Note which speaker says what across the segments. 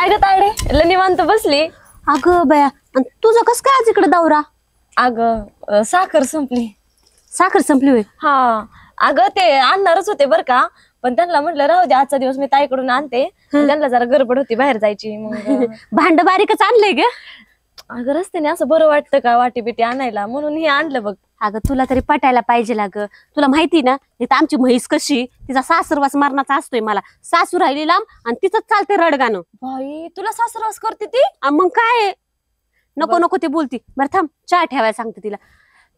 Speaker 1: काय ग तायडे निवांत बसली?
Speaker 2: अगं बया, आणि तुझं कस काय आज इकडे दौरा?
Speaker 1: अगं साखर संपली.
Speaker 2: साखर संपली होय?
Speaker 1: हा अगं ते आणणारच होते बर का, पण त्यांना म्हटलं राहू दे, आजचा दिवस मी ताईकडून आणते. त्यांना जरा गडबड होती बाहेर जायची. मग
Speaker 2: भांड बारीकच आणलंय ग.
Speaker 1: अगं रस्त्याने असं बरं वाटतं का वाटी बिटी आणायला, म्हणून हे आणलं बघ.
Speaker 2: अगं तुला तरी पटायला पाहिजे ग. तुला माहिती ना इथं आमची म्हैस कशी, तिचा सासरवास मरणाचा असतोय. मला सासू राहिली लांब आणि तिथंच चालते रडगाणं.
Speaker 1: बाई तुला सासरवास करते ती?
Speaker 2: मग काय, नको नको ते बोलती. बरं थांब, चहा ठेवायला सांगते तिला.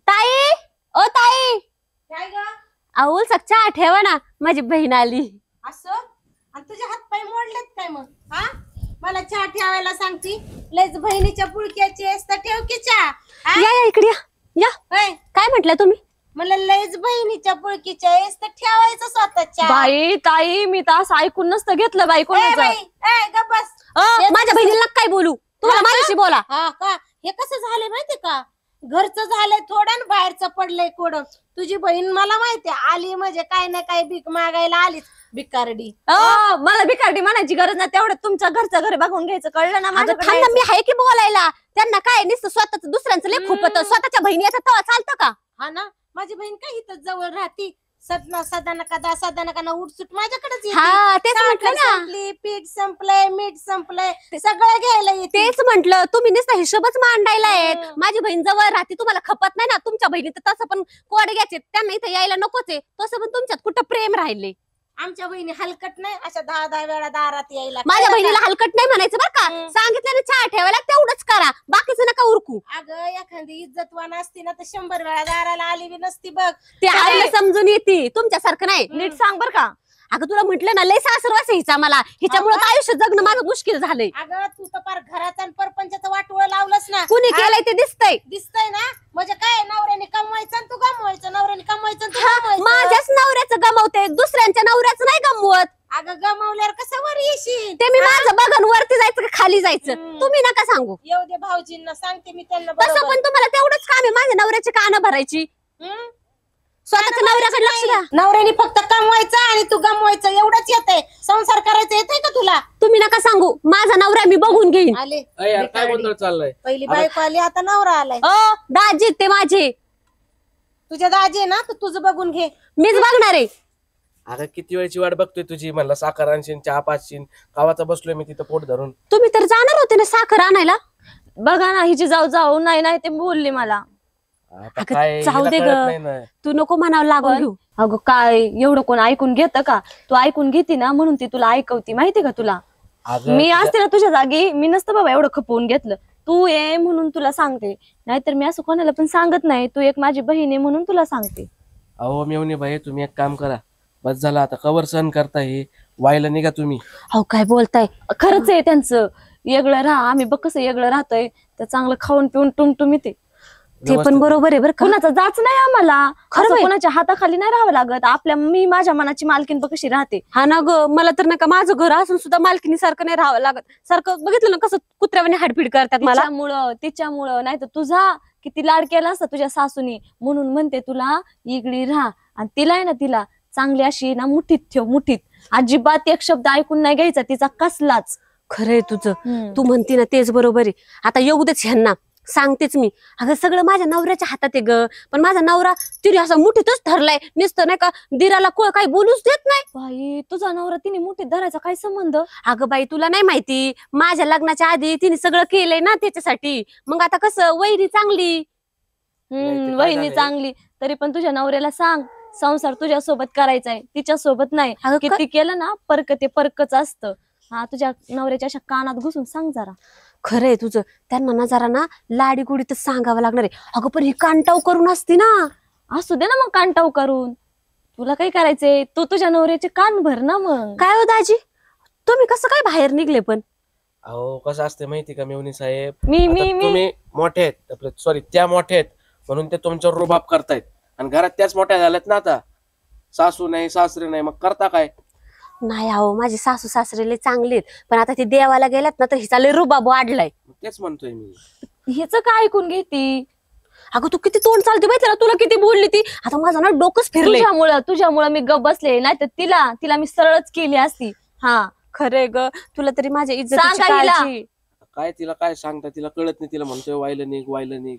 Speaker 2: ताई, ओ ताई,
Speaker 3: काय ग?
Speaker 2: अहो चहा ठेवा ना, माझी बहीण आली.
Speaker 3: असं आणि तुझे हात पाय मोडलेत काय मग? हा, मला चहा ठेवायला सांगती. लयच बहिणीच्या पुळक्याची आहेस तर ठेव की चहा. हा?
Speaker 2: या इकडे या. या,
Speaker 3: होय,
Speaker 2: काय म्हटलं तुम्ही?
Speaker 3: मला लयच बहिणीच्या पुळकीच्या आहेस तर ठेवायचं स्वतःच्या.
Speaker 1: बाई ताई, मी तर असं ऐकून नसतं घेतलं बाई कोणाचं.
Speaker 3: गप बस.
Speaker 2: माझ्या बहिणीला काय बोलू, तुम्हाला माझ्याशी बोला.
Speaker 3: हा का, हे कसं झालंय माहितीये का? घरचं झालंय थोडं आणि बाहेरचं पडलंय कोडं. तुझी बहीण मला माहितीये आली म्हणजे काय ना काय भीक मागायला आलीच, भिकारडी.
Speaker 1: मला भिकारडी म्हणायची गरज नाही, तेवढं तुमच्या घरच्या घरी बघून घ्यायचं, कळलं ना? माझ्याकडे
Speaker 2: मी आहे की बोलायला. त्यांना काय नुसतं स्वतःच दुसऱ्यांचं लय खूपत, स्वतःच्या बहिणी याचा तवा चालतं का?
Speaker 3: हा ना, माझी बहीण काय इथं जवळ राहती. सदा नका उठसूट माझ्याकडेच येते.
Speaker 2: हा, तेच म्हटलं ना.
Speaker 3: संपली, पीठ संपलंय, मीठ संपलंय, सगळं घ्यायला येते.
Speaker 2: तेच म्हटलं, तुम्ही नुसता हिशोबच मांडायला आहेत. माझी बहीण जवळ राहते, तुम्हाला खपत नाही ना. तुमच्या बहिणी तर तसं पण कोड घ्यायचे, त्यांना इथं यायला नकोच आहे. तसं पण तुमच्यात कुठं प्रेम राहिले?
Speaker 3: आमच्या बहिणी हलकट नाही अशा 10 वेळा दारात यायला.
Speaker 2: माझ्या बहिणीला हलकट नाही म्हणायचं बरं का. सांगितलं ना चहा ठेवायला, तेवढंच करा, बाकीचं नका उरकू.
Speaker 3: अगं एखादी इज्जतवान असती ना तर 100 वेळा दाराला आली बी नसती बघ.
Speaker 2: ते आपलं समजून येते, तुमच्यासारखं नाही.
Speaker 1: नीट सांग बर का.
Speaker 2: अगं तुला म्हटलं ना, लय सासरवास आहे हिचा मला. हिच्यामुळे आयुष्य जगणं माझं मुश्किल झालंय.
Speaker 3: अगं तू तर फार घराचा आणि परपंचाचं वाटोळं लावलंस ना.
Speaker 2: कुणी केलंय ते दिसतंय.
Speaker 3: दिसतंय ना, म्हणजे काय, नवऱ्याने कमवायचं आणि तू गमवायचं, नवऱ्याने कमवायचं आणि तू गमवायचं.
Speaker 2: माझ्याच नवऱ्याचं गमवते, दुसऱ्यांच्या नवऱ्याचं नाही गमवत.
Speaker 3: अगं गमवल्यावर कसं वर येशील?
Speaker 2: ते मी माझं बघन, वरती जायचं का खाली जायचं तुम्ही नका सांगू.
Speaker 3: येऊ दे भाऊजींना, सांगते मी त्यांना.
Speaker 2: तसं पण तुम्हाला तेवढंच काम आहे, माझ्या नवऱ्याची कानं भरायची. स्वतःच्या नवऱ्याकडे लक्ष द्या.
Speaker 3: नवऱ्याने फक्त कमवायचं आणि तू गमवायचं एवढंच येतंय. संसार करायचं येतंय का तुला?
Speaker 2: तुम्ही नका सांगू, माझा नवरा मी बघून घेईन.
Speaker 3: आले
Speaker 4: काय गोंधळ चाललाय?
Speaker 3: पहिली बायको आली, आता नवरा आलाय.
Speaker 2: दाजी ते माझे.
Speaker 3: तुझ्या दाजी आहे ना, तर तुझं बघून घे.
Speaker 2: मीच बघणार आहे.
Speaker 4: अगं किती वेळची वाट बघतोय तुझी. म्हणलं साखर आणशीन, चहा पाचशीन, गावाचा बसलोय मी तिथं पोट धरून.
Speaker 2: तुम्ही तर जाणार होते ना साखर आणायला.
Speaker 1: बघा ना, हिची जाऊ जाऊ नाही ते बोलली मला.
Speaker 4: आता काय
Speaker 2: जाऊ दे
Speaker 4: हिला कळत नाही ना.
Speaker 2: तू नको म्हणावं लागून घेऊ.
Speaker 1: अगं काय एवढं कोण ऐकून घेतं का? तू ऐकून घेती ना, म्हणून ती तुला ऐकवती, माहितीये का तुला?
Speaker 4: अगं
Speaker 1: मी असते ना तुझ्या जागी, मी नसतं बाबा एवढं खपवून घेतलं. तू ये म्हणून तुला सांगते, नाहीतर मी असं कोणाला पण सांगत नाही. तू एक माझी बहीण आहे म्हणून तुला सांगते.
Speaker 4: अहो मेवणी बाई, तुम्ही एक काम करा, बस झालं आता. कवर सहन करताय, व्हायला निघा तुम्ही.
Speaker 2: अहो काय बोलताय?
Speaker 1: खरंच आहे त्यांचं. वेगळं राहा, आम्ही बघ कसं वेगळं राहतोय, तर चांगलं खाऊन पिऊन टुमटुमीत आहे.
Speaker 2: ते पण बरोबर आहे बरं का.
Speaker 1: कुणाचा जाच नाही आम्हाला,
Speaker 2: खरं
Speaker 1: खरं
Speaker 2: बाई.
Speaker 1: कुणाच्या हाताखाली नाही राहावं लागत. मी माझ्या मनाची मालकीन बघ कशी राहते.
Speaker 2: हा ना ग, मला तर नका माझं घर असून सुद्धा मालकीनी सारखं नाही राहावं लागत. सारखं बघितलं ना कसं कुत्र्यावाने हाडपीड करतात मला.
Speaker 1: तिच्यामुळं नाही तर तुझा किती लाड केला असता तुझ्या सासूनी, म्हणून म्हणते तुला इगडी राहा. आणि तिला आहे ना, तिला चांगली अशी ना मुठीत ठेव, मुठीत. अजिबात एक शब्द ऐकून नाही घ्यायचा तिचा कसलाच.
Speaker 2: खरंय तुझं, तू म्हणती ना तेच बरोबर आहे. आता येऊ देच ह्यांना, सांगतेच मी. अगं सगळं माझ्या नवऱ्याच्या हातात आहे ग. पण माझा नवरा तिने असं मुठीतच धरलाय, नुसतं नाही का दिराला काही बोलूच देत नाही.
Speaker 1: बाई तुझा नवरा तिने मुठीत धरायचा काय संबंध?
Speaker 2: अगं बाई तुला नाही माहिती, माझ्या लग्नाच्या आधी तिने सगळं केलंय ना त्याच्यासाठी. मग आता कसं, वैरी चांगली.
Speaker 4: नाही, ते काय
Speaker 1: वहिनी
Speaker 4: झालंय?
Speaker 1: चांगली, तरी पण तुझ्या नवऱ्याला सांग, संसार तुझ्या सोबत करायचाय, तिच्या सोबत नाही.
Speaker 2: अगं
Speaker 1: किती केलं ना, परक ते परकच असतं. हा, तुझ्या नवऱ्याच्या अशा कानात घुसून सांग जरा.
Speaker 2: खरंय तुझं, त्यांना ना जरा ना लाडी गुडीतच सांगावं लागणार आहे. अगं पण ही कांटाव करून असते ना.
Speaker 1: असू दे ना मग कानटाव करून, तुला काय करायचंय? तू तुझ्या नवऱ्याचे कान भर ना मग.
Speaker 2: काय हो दाजी, तुम्ही कसं काय बाहेर निघले पण?
Speaker 4: अहो कसं असते माहिती का मेवणी साहेब,
Speaker 1: मी
Speaker 4: आता
Speaker 1: मी मी
Speaker 4: तुम्ही मोठे आहेत, सॉरी त्या मोठे आहेत म्हणून ते तुमच्यावर रुबाब करतायत. आणि घरात त्याच मोठ्या झाल्यात ना आता. सासू नाही, सासरे नाही, मग करता काय?
Speaker 2: नाही अहो, माझे सासू सासरे लय चांगले आहेत, पण आता ते देवाला गेल्यात ना तर हिचा लय रुबाब वाढलाय.
Speaker 4: तेच म्हणतोय मी.
Speaker 1: हिच काय ऐकून घेती?
Speaker 2: अगं तू किती तोंड चालते माहिती ना, तुला किती बोलली ती. आता माझं ना डोकंच फिरलंय.
Speaker 1: तुझ्यामुळं मी गप बसले, नाही तर तिला मी सरळच केली असती. हा,
Speaker 2: खरे ग, तुला तरी माझ्या इज्जतीची
Speaker 1: सांगा हिला.
Speaker 2: काळजी.
Speaker 4: काय तिला काय सांगता, तिला कळत नाही. तिला म्हणतोय वायलं निघ वायलं निघ.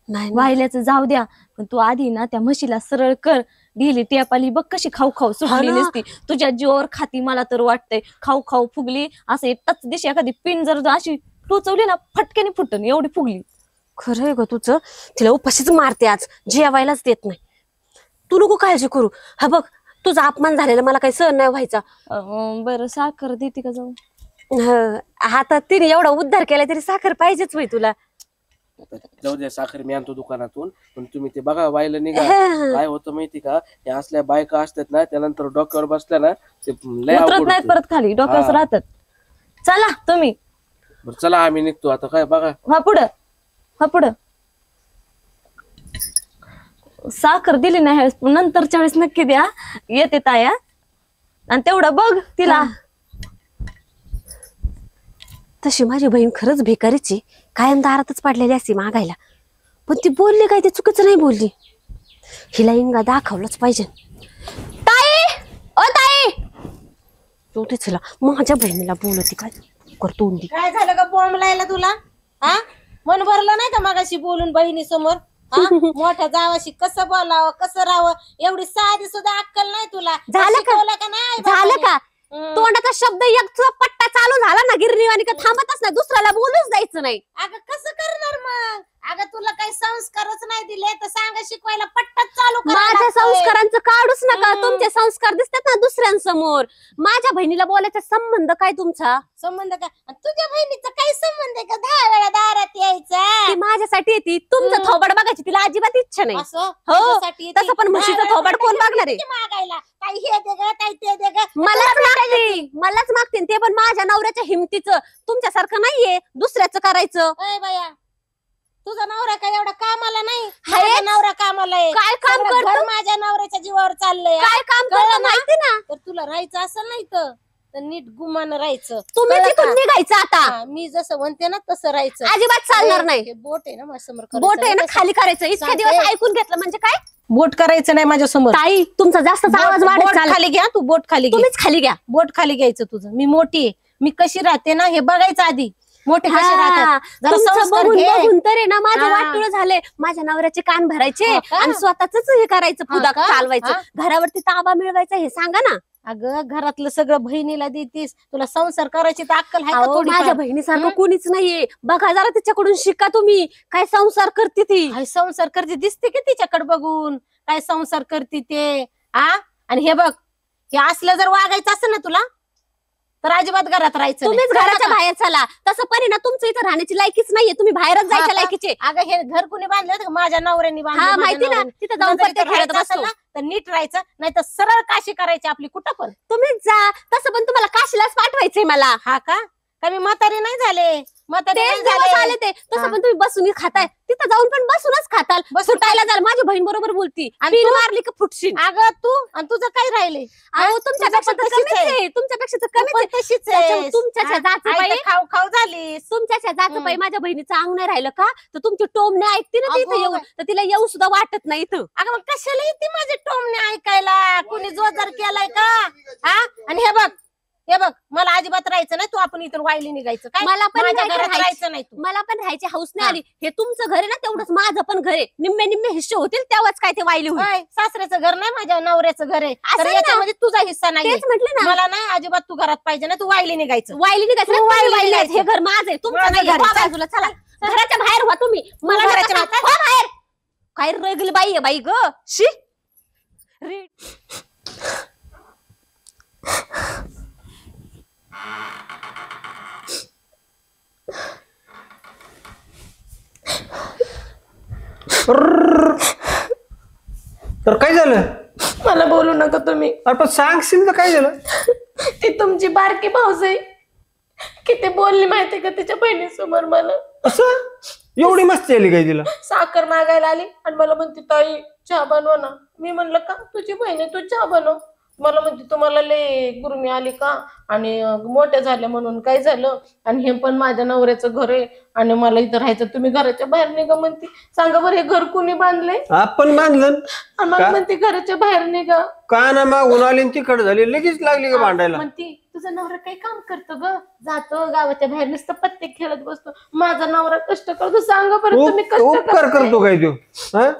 Speaker 2: नाही
Speaker 1: वाहिल्याचं जाऊ द्या, पण तू आधी ना त्या म्हशीला सरळ कर. ढिली टेपाली बघ कशी खाऊ खाऊ सुटली
Speaker 2: हा ना.
Speaker 1: नसती. तुझ्या जीवावर खाती मला तर वाटतंय. खाऊ खाऊ फुगली. असं एक टच दिशी एखादी पिन जर अशी टोचवली ना फटक्याने फुटन एवढी फुगली.
Speaker 2: खरंय ग तुझं. तिला उपाशीच मारते आज, जेवायलाच देत नाही. तू नको काळजी करू. हा बघ, तुझा अपमान झालेला मला काही सहन नाही व्हायचा.
Speaker 1: बरं साखर देते का जाऊ?
Speaker 2: आता तिने एवढा उद्धार केला तरी साखर पाहिजेच होय तुला.
Speaker 4: जाऊ द्या, साखर मी आणतो दुकानातून. पण तुम्ही ते बघा वायलं निघा. काय होतं माहिती का, हे असल्या बायका असतात ना, त्यानंतर डोक्यावर बसल्या ना ते लय
Speaker 1: उतरत
Speaker 4: अवघड
Speaker 1: नाहीत
Speaker 4: होतं.
Speaker 1: परत खाली डोक्यावर
Speaker 4: हा.
Speaker 1: राहतात. चला तुम्ही
Speaker 4: बरं, चला आम्ही निघतो आता. काय बघा,
Speaker 1: हा पुढं साखर दिली नाही ह्यावेळेस, पण नंतरच्या वेळेस नक्की द्या. येते ताया. आणि तेवढं बघ तिला.
Speaker 2: तशी माझी बहीण खरंच भिकारीची, कायम दारातच पडलेली असती मागायला. पण ती बोलली काय, ते चुकीचं नाही बोलली. हिला इंगा दाखवलंच पाहिजे. ताई, ओ ताई, तेवढीच हिला माझ्या बहिणीला बोलती काय करतो.
Speaker 3: काय झालं का बॉम्ब लायला तुला? हा, मन भरलं नाही का मगाशी बोलून बहिणी समोर? मोठ्या जावाशी कसं बोलावं, कसं राहावं, एवढी साधी सुद्धा अक्कल नाही तुला.
Speaker 2: झालं का?
Speaker 3: शिकवलं का नाही
Speaker 2: झालं
Speaker 3: बाबांनी?
Speaker 2: का? तोंडाचा शब्द एक पट्टा चालू झाला ना गिरणीवाणी का थांबतच नाही, दुसऱ्याला बोलूच द्यायचं नाही.
Speaker 3: अगं कसं करणार मग? अगं तुला काही संस्कारच नाही दिले तर सांगा शिकवायला पट्टाच चालू करायला
Speaker 2: माझ्या
Speaker 3: लागतोय.
Speaker 2: संस्कारांचं काढूच नका.
Speaker 3: हम्म.
Speaker 2: तुमचे संस्कार दिसतात ना दुसऱ्यांसमोर. माझ्या बहिणीला बोलायचा संबंध काय तुमचा?
Speaker 3: संबंध का? आणि तुझ्या बहिणीचा काही संबंध आहे का 10 वेळा दारात यायचा?
Speaker 2: ती माझ्यासाठी येते, तुमचं थोबड बघायची तिला अजिबात इच्छा नाही.
Speaker 3: असं
Speaker 2: हो,
Speaker 3: तुझ्यासाठी येते.
Speaker 2: तसं पण
Speaker 3: 10
Speaker 2: म्हशीचं
Speaker 3: वेळा
Speaker 2: थोबाड कोण बघणार आहे?
Speaker 3: किती मागायला काही हे दे ग, काही ते दे ग.
Speaker 2: मलाच मागते ते पण माझ्या नवऱ्याच्या हिमतीचं. तुमच्यासारखं नाहीये दुसऱ्याचं करायचं.
Speaker 3: अय बाया, तुझा नवरा काय एवढा कामाला नाही?
Speaker 2: हायच.
Speaker 3: माझा नवरा कामाला आहे.
Speaker 2: काय काम
Speaker 3: सगळं
Speaker 2: करतो?
Speaker 3: घर माझ्या नवऱ्याच्या जीवावर चाललंय.
Speaker 2: काय काम
Speaker 3: कळलं
Speaker 2: करतो
Speaker 3: ना?
Speaker 2: माहिती ना.
Speaker 3: तर तुला राहायचं असं नाही तर नीट गुमान राहायचं.
Speaker 2: तुम्ही
Speaker 3: कळलं
Speaker 2: तिथून
Speaker 3: का?
Speaker 2: निघायचं आता.
Speaker 3: हा, मी जसं म्हणते ना तसं राहायचं.
Speaker 2: अजिबात चालणार नाही.
Speaker 3: हे बोट आहे ना माझ्या समोर
Speaker 2: बोट आहे ना खाली करायचं. इतके
Speaker 3: सांगते.
Speaker 2: दिवस ऐकून घेतलं म्हणजे काय?
Speaker 3: बोट करायचं नाही माझ्या समोर.
Speaker 2: ताई, तुमचा जास्त आवाज वाढत
Speaker 3: बोट
Speaker 2: चालला.
Speaker 3: खाली घ्या, तू बोट खाली घे.
Speaker 2: तुम्हीच खाली घ्या.
Speaker 3: बोट खाली घ्यायचं तुझं. मी मोठी आहे, मी कशी राहते ना हे बघायचं आधी. मोठे कसे राहतात जरा
Speaker 2: तुमचं
Speaker 3: संस्कार
Speaker 2: बघून
Speaker 3: घे.
Speaker 2: बघून तरी ना माझं
Speaker 3: हा.
Speaker 2: वाटोळं झाले. माझ्या नवऱ्याचे कान भरायचे
Speaker 3: हा का?
Speaker 2: आणि स्वतःच हे करायचं,
Speaker 3: हा
Speaker 2: पुदा
Speaker 3: का?
Speaker 2: चालवायचं,
Speaker 3: हा.
Speaker 2: घरावरती ताबा मिळवायचा. हे सांगा ना.
Speaker 3: अगं घरातलं सगळं बहिणीला देतीस, तुला संसार करायची तर अक्कल आहे का
Speaker 2: अहो,
Speaker 3: थोडी?
Speaker 2: माझ्या बहिणीसारखं कोणीच नाहीये. बघा जरा तिच्याकडून शिका तुम्ही. काय संसार करते ती.
Speaker 3: काय संसार करते दिसते की तिच्याकडे बघून काय संसार करते ते? आणि हे बघ, हे असलं जर वागायचं असेल ना तुला तर अजिबात घरात राहायचं नाही.
Speaker 2: तुम्हीच
Speaker 3: कळलं
Speaker 2: घराच्या
Speaker 3: का?
Speaker 2: बाहेर चला. तसं पण आहे ना, तुमचं इथं राहण्याची लायकीच नाहीये. तुम्ही बाहेरच
Speaker 3: हा
Speaker 2: जायच्या
Speaker 3: का?
Speaker 2: लायकीचे.
Speaker 3: अगं हे घर कुणी बांधलं होतं का? माझ्या नवऱ्याने बांधलं.
Speaker 2: हा,
Speaker 3: माझ्या
Speaker 2: माहिती ना.
Speaker 3: नवऱ्याने.
Speaker 2: तिथं जाऊन
Speaker 3: तुला जर
Speaker 2: पत्ते
Speaker 3: इथं
Speaker 2: खेळत
Speaker 3: राहायचं असेल
Speaker 2: बसतो.
Speaker 3: ना तर नीट राहायचं, नाही तर सरळ काशी करायची आपली कुठं पण.
Speaker 2: तुम्हीच जा. तसं पण तुम्हाला काशीलाच पाठवायचंय मला.
Speaker 3: हा का? का मी म्हातारी नाही झाले? म्हातारी
Speaker 2: तेच
Speaker 3: नाही
Speaker 2: दिवस
Speaker 3: झाले.
Speaker 2: आले ते. तसं
Speaker 3: हा.
Speaker 2: पण तुम्ही बसून खाताय. तिथं जाऊन पण बसूनच खाताल.
Speaker 3: बसून
Speaker 2: सुटायला जाल. माझी बहीण बरोबर बोलती.
Speaker 3: आणि
Speaker 2: पिन
Speaker 3: तू?
Speaker 2: मारली का फुटशील.
Speaker 3: अगं तू आणि तुझं काय राहिले?
Speaker 2: अहो, तुमच्यापेक्षा तर
Speaker 3: तशीच
Speaker 2: कमीच
Speaker 3: आहे.
Speaker 2: आहे. तुमच्यापेक्षा तर
Speaker 3: तू
Speaker 2: कमीच
Speaker 3: पण
Speaker 2: आहे.
Speaker 3: तशीच
Speaker 2: त्याच्यावर
Speaker 3: आहेस.
Speaker 2: तुमच्याच्या
Speaker 3: हा?
Speaker 2: जाचं
Speaker 3: आई
Speaker 2: बाई.
Speaker 3: तर खाऊ खाऊ झालीस.
Speaker 2: तुमच्याच्या जाचं बाई माझ्या बहिणीचं अंग नाही राहिलं का, तर तुमची टोमणे ऐकते ना तिथं
Speaker 3: अगं
Speaker 2: येऊन, तर तिला येऊ सुद्धा वाटत नाही इथं.
Speaker 3: अगं मग कशाला येते माझे टोमणे ऐकायला? कुणी जोरदार केलाय का? हा? आणि हे बघ मला अजिबात राहायचं नाही. तू आपण इथून वायली निघायचं काय?
Speaker 2: मला पण
Speaker 3: माझ्या
Speaker 2: नाही
Speaker 3: घरात
Speaker 2: राहायचं.
Speaker 3: राहायचं नाही तू.
Speaker 2: मला पण राहायची हौस नाही
Speaker 3: हा.
Speaker 2: आली. हे तुमचं घर आहे ना, तेवढंच माझं पण घर आहे. निम्मे निम्मे हिस्से होतील तेव्हाच काय ते वाईली होईल.
Speaker 3: होय, सासऱ्याचं घर नाही माझ्या नवऱ्याचं घर आहे.
Speaker 2: असं
Speaker 3: तर
Speaker 2: ना.
Speaker 3: याच्यामध्ये तुझा हिस्सा नाही.
Speaker 2: तेच म्हटलं ना.
Speaker 3: मला नाही अजिबात तू घरात पाहिजे ना. तू वायली निघायचं.
Speaker 2: वाईली निघायचं ना,
Speaker 3: तू
Speaker 2: तुम्ही
Speaker 3: वाईली
Speaker 2: वाईली आहेत. हे
Speaker 3: निघायचं.
Speaker 2: घर माझं आहे, तुमचं
Speaker 3: माझं
Speaker 2: नाही.
Speaker 3: घर आहे.
Speaker 2: वा बाजूला चला. घराच्या बाहेर व्हा तुम्ही. मला नका
Speaker 3: घराच्या
Speaker 2: सांगू. वा बाहेर. काय रेगली बाई आहे बाई ग. शी.
Speaker 5: तर काय झालं?
Speaker 6: मला बोलू नका तुम्ही.
Speaker 5: अरे पण सांगशील तर काय झालं?
Speaker 6: ती तुमची बारकी भाऊज आहे. किती बोलली माहितीये का तिच्या बहिणीसमोर मला.
Speaker 5: असं एवढी मस्ती आली काय तिला?
Speaker 6: साखर मागायला आली आणि मला म्हणते ताई चहा बनव ना. मी म्हणलं का तुझी बहीण आहे, तू चहा बनव. मला म्हणते तुम्हाला लय गुरमी आली का आणि मोठ्या झाल्या म्हणून काय झालं आणि हे पण माझ्या नवऱ्याचं घर आहे आणि मला इथं राहायचं, तुम्ही घराच्या बाहेर निघा म्हणते. सांगा बरं हे घर कुणी बांधले?
Speaker 5: आपण बांधलं.
Speaker 6: आणि मला म्हणते घराच्या बाहेर निघा
Speaker 5: का ना मागून आली तिकड झाली लगेच लागली का भांडायला?
Speaker 6: म्हणती तुझा नवरा काही काम करतो ग, जातो गावाच्या बाहेर नुसतं पत्ते खेळत बसतो, माझा नवरा कष्ट करतो, सांगा बरं तुम्ही कष्ट
Speaker 5: उपकार
Speaker 6: करताय?
Speaker 5: करतो काय तो? हा?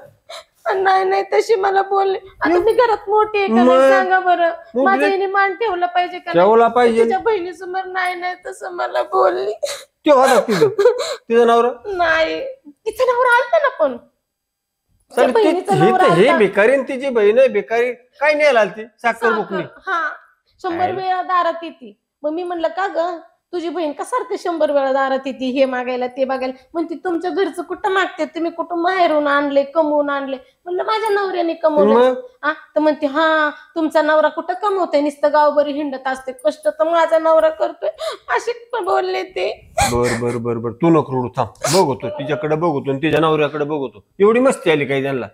Speaker 6: नाही नाही तशी मला बोलले. आता मी घरात मोठी आहे का नाही
Speaker 5: मग?
Speaker 6: सांगा बरं,
Speaker 5: मग
Speaker 6: माझ्या
Speaker 5: ते-
Speaker 6: हिने मान ठेवला पाहिजे का
Speaker 5: ठेवला पाहिजे.
Speaker 6: तिच्या बहिणीसमोर नाही नाही तसं मला बोलली.
Speaker 5: तो होता तिचा नवरा.
Speaker 6: नाही तिचा नवरा आलता ना, पण तिच्या
Speaker 5: तर
Speaker 6: बहिणीचा नवरा
Speaker 5: हे
Speaker 6: आलता.
Speaker 5: भिकारी आणि तिची बहीण आहे भिकारी. काय नाही आलती साखर बुकली.
Speaker 6: हा 100 वेळा दारात येते. मग मी म्हणलं का ग तुझी बहीण का सारखं 100 वेळा दारात येते, हे मागायला ते मागायला. म्हणते तुमच्या घरचं कुठं मागते तुम्ही, कुठं माहेरून आणले कमवून आणले. म्हणलं माझ्या नवऱ्याने कमवलं.
Speaker 5: मग
Speaker 6: हा तर म्हणते हा तुमचा नवरा कुठं कमवतोय, नुसतं गावभरी हिंडत असते, कष्ट तर माझा नवरा करतोय असे पण बोलले ते.
Speaker 5: बर बर बर बर तू नको रडू, थांब बघतो तिच्याकडे बघतो आणि तिच्या नवऱ्याकडे बघतो. एवढी मस्ती आली काय त्यांना?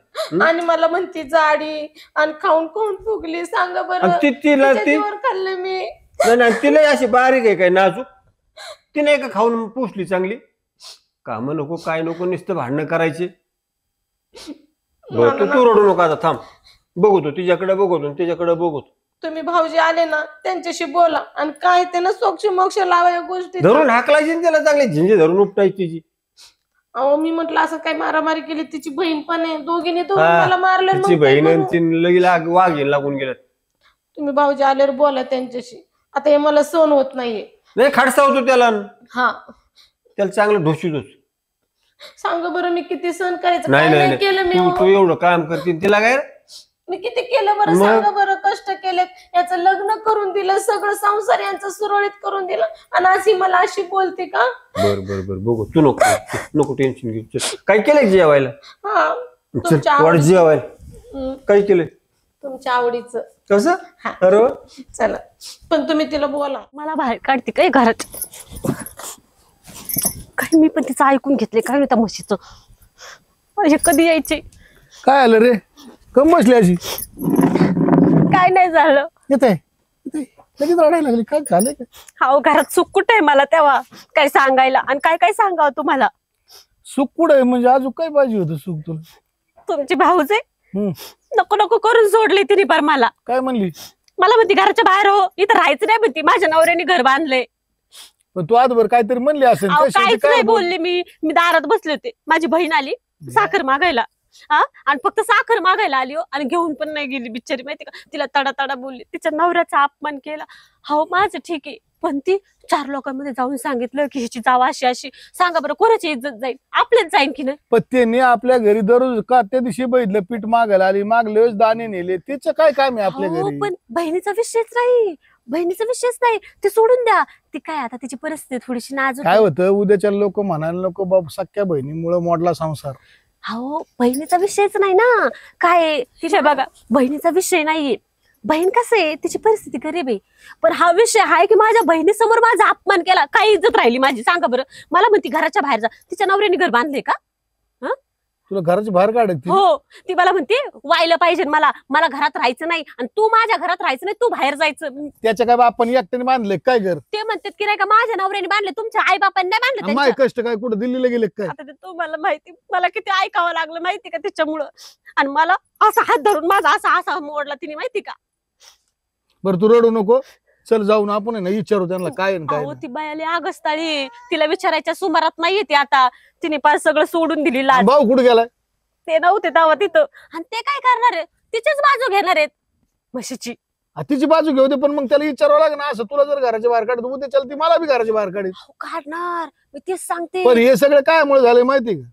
Speaker 6: आणि मला म्हणते जाडी आणि खाऊन खाऊन फुगली, सांगा बरं
Speaker 5: आणि तिला
Speaker 6: तिच्या
Speaker 5: ती
Speaker 6: जीवावर खाल्लं मी.
Speaker 5: नाही तिला अशी बारीक आहे काय नाजूक? तिने का खाऊन पुसली चांगली? काम नको काय नको नुसतं भांडणं करायचे. बरं तू रडू नको आता, थांब बघतो तिच्याकडे बघतो तिच्याकडे बघतो.
Speaker 6: तुम्ही भाऊजी आले ना त्यांच्याशी बोला आणि काय ते ना सोक्ष मोक्ष लावा या गोष्टी.
Speaker 5: धरून हाकलायची आणि त्याला चांगली झिंजी धरून उपटायची तिची.
Speaker 6: अहो मी म्हटलं असं काय मारामारी केली, तिची बहीण पण आहे, दोघीने दोघी
Speaker 5: हा,
Speaker 6: मला मारलं. मग
Speaker 5: तिची
Speaker 6: काय
Speaker 5: बहीण आणि
Speaker 6: करू?
Speaker 5: ती लगेच वाघीन लागून गेल्यात.
Speaker 6: तुम्ही भाऊजी आल्यावर बोला त्यांच्याशी, आता हे मला सहन होत नाहीये.
Speaker 5: नाही खडसा होतो त्याला,
Speaker 6: हा
Speaker 5: त्याला चांगलं ढोशी.
Speaker 6: सांगा बरं मी किती सहन करायचं,
Speaker 5: नाही
Speaker 6: काय
Speaker 5: नाही
Speaker 6: नाही केलं मी.
Speaker 5: तू तू एवढं काम करते तिला काय?
Speaker 6: मी किती केलं बरं,
Speaker 5: मग?
Speaker 6: सांगा बरं. कष्ट केलेत, याचं लग्न करून दिलं, सगळं संसार यांचं सुरळीत करून दिलं आणि अशी मला अशी बोलते का?
Speaker 5: बर बर बर बघू तू नको नको टेन्शन घेऊ. चल. काय केलंय जेवायला?
Speaker 6: हा
Speaker 5: चल
Speaker 6: तुमच्या
Speaker 5: वाढ
Speaker 6: आवडीचं.
Speaker 5: जेवायला.
Speaker 6: हम्म,
Speaker 5: काय केलंय?
Speaker 6: तुमच्या आवडीचं.
Speaker 5: कसं?
Speaker 6: हा.
Speaker 5: अरे वा.
Speaker 6: चला पण तुम्ही तिला बोला.
Speaker 2: मला बाहेर काढते काय घरात? काय मी पण तिचं ऐकून घेतले काय त्या म्हशीचं. हे कधी यायचे?
Speaker 7: काय आलं रे? कम बसली अशी?
Speaker 2: काय नाही झालं.
Speaker 7: येत आहे लगेच रडायला लागली. काय झालं का?
Speaker 2: हाव घरात सुख कुठे आहे मला तेव्हा काय सांगायला, आणि काय काय सांगावं तुम्हाला.
Speaker 7: सुख कुठं आहे म्हणजे अजून काय पाहिजे होतं सुख तुला?
Speaker 2: तुमची भाऊज आहे,
Speaker 7: हम्म.
Speaker 2: नको नको करून सोडली तिने पर मला.
Speaker 7: काय म्हणली?
Speaker 2: मला म्हणती घराच्या बाहेर हो, इथं राहायचं नाही म्हणती, माझ्या नवऱ्याने घर बांधले.
Speaker 7: पण तू आजभर काहीतरी म्हणली असेल.
Speaker 2: अहो,
Speaker 7: कशाची
Speaker 2: काहीच
Speaker 7: काय
Speaker 2: नाही
Speaker 7: बोल-
Speaker 2: बोलले मी दारात बसले होते, माझी बहीण आली साखर मागायला. हा आणि फक्त साखर मागायला आली हो, आणि घेऊन पण नाही गेली बिचारी, माहिती का. तिला तडा तडा बोलली, तिच्या नवऱ्याचा अपमान केला. हो माझं ठीक आहे, पण ती 4 लोकांमध्ये जाऊन सांगितलं की हिची जाव अशी अशी. सांगा बरं कोणाची इज्जत जाईल? आपल्याच जाईन की नाही?
Speaker 7: पण त्यांनी आपल्या घरी दररोज का त्या दिवशी बघितलं पीठ मागायला आली, मागले वेळेस दाणे नेले, तिचं काय काम आहे आपल्या
Speaker 2: हो,
Speaker 7: घरी?
Speaker 2: पण बहिणीचा विषयच नाही, बहिणीचा विषयच नाही, ते सोडून द्या. ती काय आता तिची परिस्थिती थोडीशी नाजूक
Speaker 7: काय
Speaker 2: आहे.
Speaker 7: होतं उद्याच्या लोक म्हणायला नको बाबा सख्या बहिणीमुळे मोडला संसार.
Speaker 2: हो बहिणीचा विषयच नाही ना. काय तिच्या बघा बहिणीचा विषय नाहीये. बहीण कसं आहे, तिची परिस्थिती गरीब आहे, पण हा विषय आहे की माझ्या बहिणीसमोर माझा अपमान केला, काय इज्जत राहिली माझी? सांगा बरं. मला म्हणती घराच्या बाहेर जा, तिच्या नवऱ्याने घर बांधले का?
Speaker 7: तुला घराची बाहेर काढत
Speaker 2: हो, ती मला म्हणते वायला पाहिजे मला घरात राहायचं नाही, आणि तू माझ्या घरात राहायचं नाही, तू बाहेर जायचं.
Speaker 7: त्याच्या काय आपण एकट्याने बांधले काय घर?
Speaker 2: ते म्हणतात की नाही का माझ्या नवऱ्याने बांधले, तुमच्या आई बापांनी नाही बांधले
Speaker 7: माय
Speaker 2: त्यांच्या.
Speaker 7: कष्ट काय कुठं दिल्लीला गेले काय?
Speaker 2: आता ते तुम्हाला माहिती, मला किती ऐकावं लागलं माहिती का त्याच्यामुळं. आणि मला असा हात धरून माझा असा मोडला तिने, माहिती का.
Speaker 7: बरं तू रडू नको, चल जाऊन आपण आहे ना विचारू त्यांना काय आहे आणि काय
Speaker 2: अहो
Speaker 7: नाही.
Speaker 2: ती बायाली आगस्ताळी, तिला विचारायच्या सुमारात नाहीये ती आता. तिने पार सगळं सोडून दिली लाज.
Speaker 7: भाऊ कुठे गेलाय?
Speaker 2: ते नव्हते तेव्हा तिथं, आणि ते काय करणार आहे, तिचीच बाजू घेणार आहेत म्हशीची.
Speaker 7: तिची बाजू घेऊ दे, पण मग त्याला विचारावं लागेल ना. असं तुला जर घराच्या बाहेर काढत उद्या चल ती मला बी घराच्या बाहेर काढेल.
Speaker 2: अहो, काढणार, मी तेच सांगते.
Speaker 7: पण हे सगळं काय झालंय माहिती का?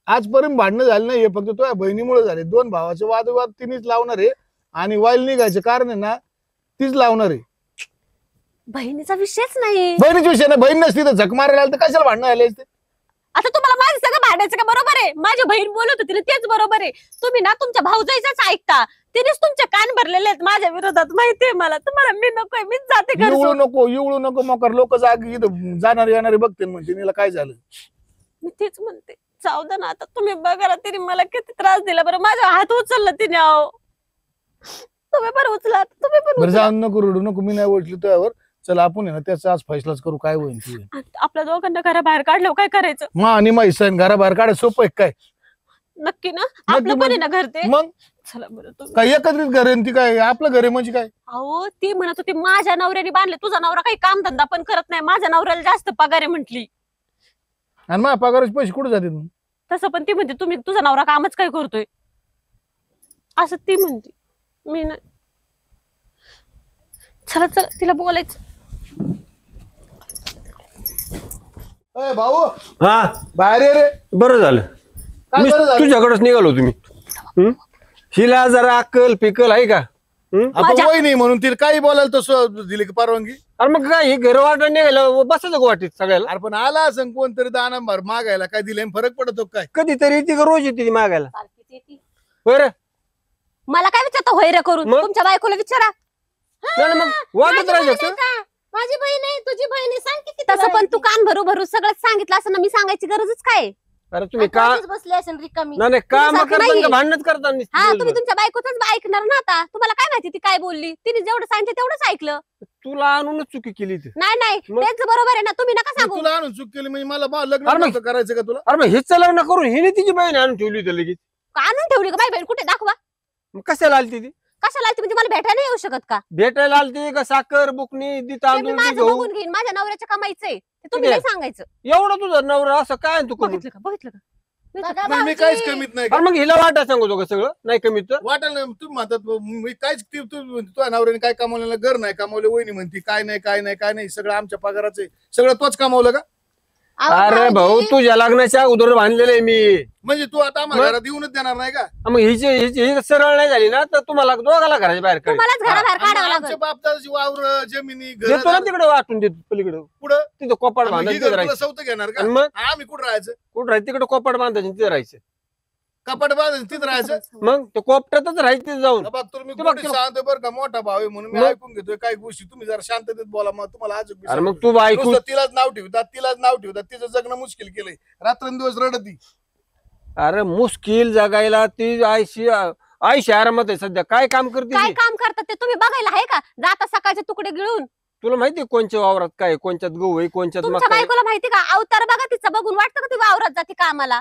Speaker 7: आजपर्यंत भांडणं झालं नाही, हे फक्त तुझ्या बहिणीमुळे झाले. 2 भावाचे वादविवाद तिनेच लावणार आहे, आणि वाईल निघायचे कारण आहे ना तीच लावणार आहे.
Speaker 2: बहिणीचा विषयच नाही.
Speaker 7: बहिणीच्या विषय ना, बहीण नसती तर झक मारायला आली तर कशाला भांडणं आले असते?
Speaker 2: आता तुम्हाला माझं सगळं भांडायचं का? बरोबर आहे, माझी बहीण बोलत होती ना, तेच बरोबर आहे. तुम्ही ना तुमच्या भाऊजाईचाच ऐकता, तिनेच तुमचे कान भरलेले आहेत माझ्या विरोधात, माहितीये मला. तुम्हाला मी नकोय, मीच जाते घर
Speaker 7: येवळू
Speaker 2: सोडून.
Speaker 7: नको नको मोकर लोक जाग इथं जाणारे येणारे बघते म्हणजे तिला काय झालं.
Speaker 2: मी तेच म्हणते, जाऊ दे ना आता. तुम्ही बघा ना, तिने मला किती त्रास दिला बरं. माझा हात उचलला तिने. अहो तुम्ही पण उचला, तुम्ही पण
Speaker 7: बरं
Speaker 2: उचला.
Speaker 7: जाऊन नको रडू नको, मी नाही ओळखली तुझ्यावर. चल आपण आहे ना त्याचा आज फैसलाच करू काय होईल ते.
Speaker 2: आपल्या दोघांना घराबाहेर काढलं काय करायचं?
Speaker 7: आणि माहिती घराबाहेर काढायचं सोपं आहे काय?
Speaker 2: नक्की ना आपलं पण आहे ना घर ते
Speaker 7: मग
Speaker 2: चला बरं तुम्ही
Speaker 7: काय एकत्रित घर आहे न ती काय आपलं घर आहे म्हणजे काय
Speaker 2: अहो ती म्हणत होती माझ्या नवऱ्याने बांधले तुझा नवरा काही काम धंदा पण करत नाही माझ्या नवऱ्याला जास्त पगार आहे म्हटली
Speaker 7: आणि माझ्या पगाराचे पैसे कुठे जाते मग
Speaker 2: तसं पण ती म्हणते तुम्ही तुझा नवरा कामच काय करतोय असं ती म्हणते मी नाही चला चला तिला बोलायचं
Speaker 7: अय भाऊ
Speaker 5: हा
Speaker 7: बाहेर ये रे
Speaker 5: बरं झालं
Speaker 7: काय
Speaker 5: मी
Speaker 7: बरं झालं?
Speaker 5: तुझ्याकडेच निघालो तुम्ही हिला जरा अक्कल पिकल आहे का
Speaker 7: आपण वहिनी म्हणून तिला काही बोलायला तसं दिली का परवानगी
Speaker 5: अरे मग काय हे घर वाटत निघायला बसायचं का वाटीत सगळ्याला
Speaker 7: अरे पण आला असं कोणतरी दाना मागायला काय दिले फरक पडतो काय
Speaker 5: कधीतरी येते का रोज येते ती मागायला
Speaker 2: सारखीच येते.
Speaker 5: बरं
Speaker 2: मला काय विचारता होय रे करून
Speaker 5: मग?
Speaker 2: तुमच्या बायकोला विचारा
Speaker 5: नाही ना मग वाटत राहायचं
Speaker 3: माझी बहीण आहे तुझी बहीण आहे सांग की किती
Speaker 2: तसं पण
Speaker 3: बहीण
Speaker 2: तू कान भरू भरू सगळं सांगितलं असं ना मी सांगायची गरजच काय
Speaker 5: अरे तुम्ही
Speaker 3: आहे?
Speaker 5: का
Speaker 3: आणि बसली असेल रिकामी
Speaker 5: नाही काम
Speaker 2: तुझ्यासारखं
Speaker 5: करता
Speaker 2: नाहीये.
Speaker 5: का भांडणच करता नुसती
Speaker 2: हा
Speaker 5: दिवसभर?
Speaker 2: तुम्ही तुमच्या बायकोच ऐकणार ना आता तुम्हाला काय माहिती ती काय बोलली तिने जेवढं सांगितलं तेवढंच ऐकलं
Speaker 5: तुला आणूनच चुकी केली ती
Speaker 2: नाही नाही
Speaker 5: मग?
Speaker 2: तेच बरोबर आहे ना तुम्ही नका सांगू
Speaker 7: तुला आणून चूक केली म्हणजे मला लग्न
Speaker 5: अरे मग-
Speaker 7: नव्हतं करायचं का तुला
Speaker 5: अरे मग हिचं लग्न करून हिने तिची बहीण आणून ठेवली होती लगेच
Speaker 2: आणून ठेवली का बाई बहीण कुठे दाखवा
Speaker 5: मग कशाला आलती ती
Speaker 2: कशाला आलती म्हणजे मला भेटायला येऊ शकत का
Speaker 5: भेटायला आलती का साखर बुकणी दी
Speaker 2: ते मी
Speaker 5: तांदूळ दी
Speaker 2: माझं
Speaker 5: गहू
Speaker 2: बघून घेईन माझ्या नवऱ्याच्या कमाईचंय ते तुम्ही
Speaker 5: किती?
Speaker 2: नाही सांगायचं
Speaker 5: एवढं तुझं नवरा असं काय आहे तू करून
Speaker 2: बघितलं का बघितलं का
Speaker 3: बघा
Speaker 7: नाही, मी
Speaker 3: भाऊजी.
Speaker 7: काहीच कमीत नाही
Speaker 5: अरे मग हिला वाटा सांगतो का सगळं नाही कमीत तर
Speaker 7: वाटेल ना तुम्ही म्हणतात मी काहीच तुझ्या नवऱ्याने काय कमावलेलं घर नाही कमावले वहिनी म्हणती काय नाही काय नाही काय नाही सगळं आमच्या पगाराचं आहे. सगळं तोच कमावलं का
Speaker 3: अहो,
Speaker 5: अरे भाऊ
Speaker 3: भाऊजी,
Speaker 5: तुझ्या लग्नाच्या अगोदर बांधलेलं आहे मी
Speaker 7: म्हणजे तू आता आम्हाला
Speaker 5: मग?
Speaker 7: घरात येऊनच देणार नाही का
Speaker 5: मग ही सरळ नाही झाली ना तर तुम्हाला दोघाला घराच्या बाहेर काढेल.
Speaker 2: तुम्हालाच घराबाहेर काढावं
Speaker 7: आणि
Speaker 2: लागेल
Speaker 7: आमच्या बापदाची वावर जमिनी घर
Speaker 5: देतो ना तिकडे वाटून देतो पलीकडे
Speaker 7: पुढं
Speaker 5: तिथं कोपाड बांधायचं तिथं
Speaker 7: तुला
Speaker 5: राहायचं
Speaker 7: सवत घेणार का
Speaker 5: आणि मग
Speaker 7: आम्ही कुठं राहायचं
Speaker 5: कुठं राहायचं तिकडे कोपाड बांधायचं आणि तिथं राहायचं
Speaker 7: कपाट बांधायचं तिथं राहायचं
Speaker 5: मग ते कोपट्यातच राहायचं तिथं जाऊन
Speaker 7: बघ तुम्ही
Speaker 5: ते बघ,
Speaker 7: गोडी
Speaker 5: ते बघ.
Speaker 7: सांगतोय बरं का मोठा भाव आहे म्हणून मी
Speaker 5: मग?
Speaker 7: ऐकून घेतोय काही गोष्टी तुम्ही जरा शांततेत बोला मग तुम्हाला अजून बी
Speaker 5: अरे मग
Speaker 7: सांगतो.
Speaker 5: तू ऐकून
Speaker 7: नुसतं तिलाच नाव ठेवतात तिचं जगणं मुश्किल केलंय रात्रंदिवस रडती
Speaker 5: अरे मुश्किल जगायला ती आयशी आरामात आहे सध्या काय काम करते
Speaker 2: काय
Speaker 5: ती?
Speaker 2: काम करतात ते तुम्ही बघायला आहे का जाता सकाळचे तुकडे गिळून
Speaker 5: तुला माहितीये कोणच्या वावरात काय आहे, कोणच्यात गहू आहे कोणच्यात
Speaker 2: तुमच्या
Speaker 5: मका आहे?
Speaker 2: बायकोला माहिती का अवतार बघा तिचा बघून वाटतं का ती वावरात जाते कामाला